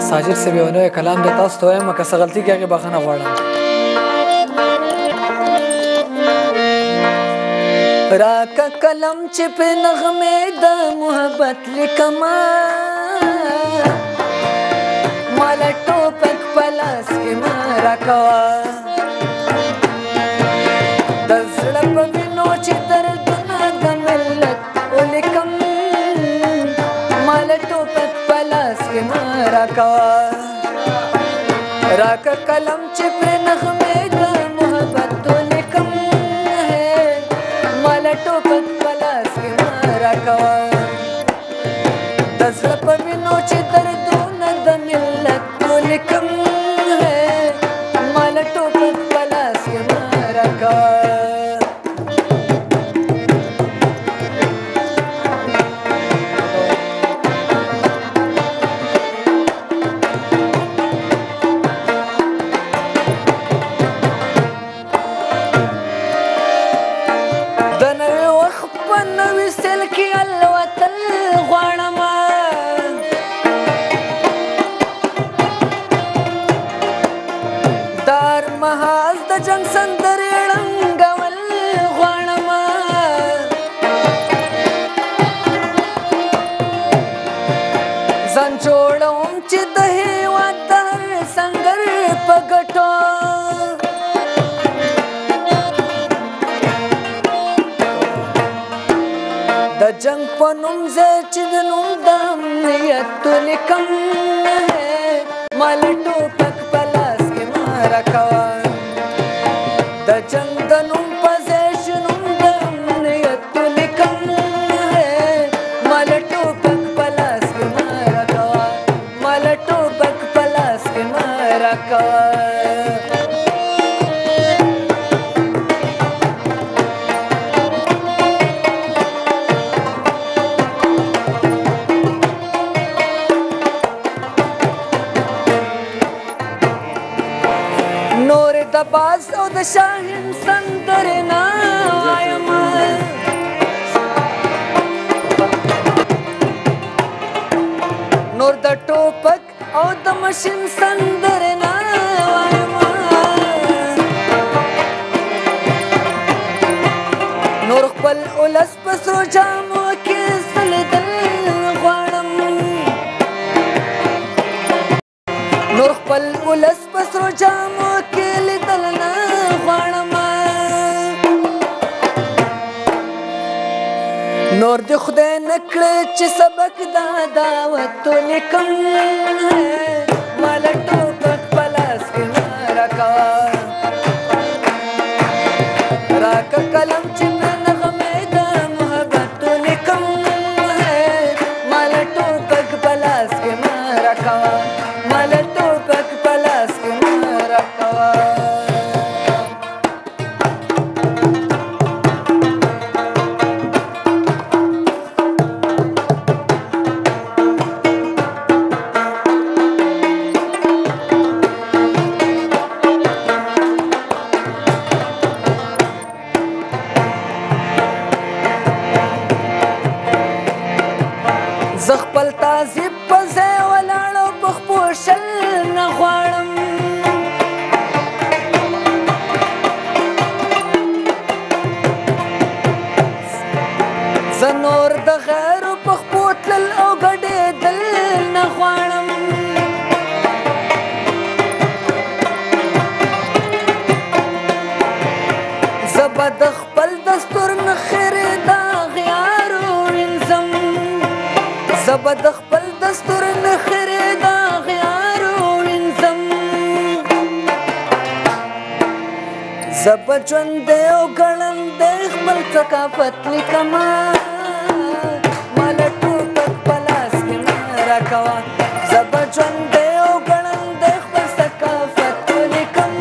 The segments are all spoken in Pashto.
ساجد صاحب یو نوی کلام دی تاسو ته وایم که څه غلطي کې هغې بخښنه غواړم. راکه قلم چې پې نغمې د محبت لیکمه ماله ټوپک په لاس کې مه راکوه د زړه په وینو چې دردونه د ملت ولیکم ماله ټوپک په لاس کې مه راکوه راکه قلم چې پې نغمې د محبت ولیکم ماله ټوپک په لاس کې مه راکوه د زړه په وینو چې دردونه د ملت ولیکم ماله ټوپک په لاس کې مه راکوه جنگ سندرې ړنګول غواړمه ځان جوړوم چې د هېواد د هر سنګر په ګټو د جنگ په نوم ځای چې د نوم د امنیت ولیکم ماله ټوپک په لاس کې مه راکوه د جنگ د نوم په ځای چې نوم د امنیت ولیکم ماله ټوپک په لاس کې مه راکوه ماله ټوپک په لاس کې مه راکوه نورې د باز او د شاهین سندرې نه وایمه نور د ټوپک او د مشین سندرې نه وایمه نور خپل ولس په سرو جامو کې ځلېدل غواړم نور خپل ولس په سرو جامو کې لیدل نه غواړم نور دې خدای نه کړه چې سبق دا دعوت ولیکم ماله ټوپک په لاس کې مه راکوه راکه قلم چې پې نغمې د محبت ولیکم ماله ټوپک په لاس کې مه راکوه ماله ټوپک په لاس کې مه راکوه زه خپل تعذیب په ځای ولاړ او په خپو شل نه غواړم زه نور د غیرو په خپو تلل او ګډېدل نه غواړم زه به د خپل دستور نه خیرې د اغیارو وینځم زه به د خپل دستور نه خیرې د اغیارو وینځم زه به ژوندی او ګړندی خپل ثقافت لیکمه ماله ټوپک په لاس کې مه راکوه زه به ژوندی او ګړندی خپل ثقافت ولیکم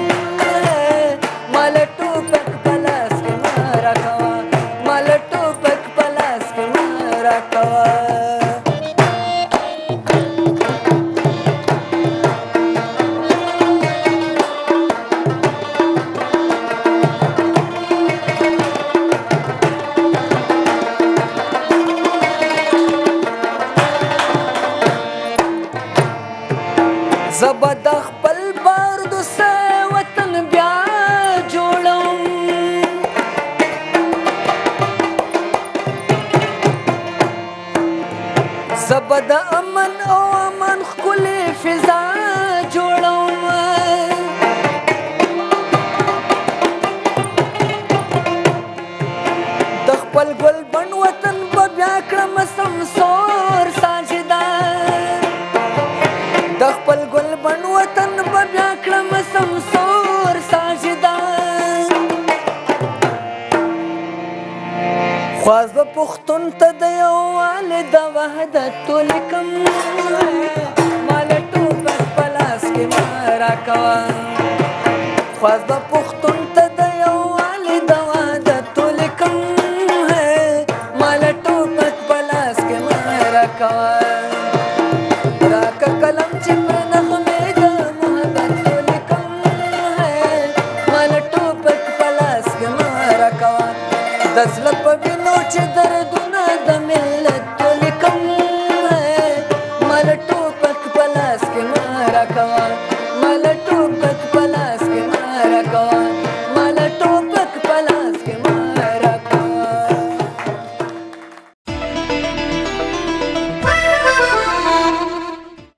ماله ټوپک په لاس کې مه راکوه ماله ټوپک په لاس کې مه راکوه زبا د خپل باردو سه وطن بیا جوړم زبا د امن او امن ښکلې فضا جوړم د خپل ګل بڼ وطن به بیا کړم سمسور ساجده د خپل ګل بڼ وطن به بیا کړم سمسور ساجده خواست به پښتون ته د یووالي د وحدت ولیکم ماله ټوپک په لاس کې مه راکوه خواست به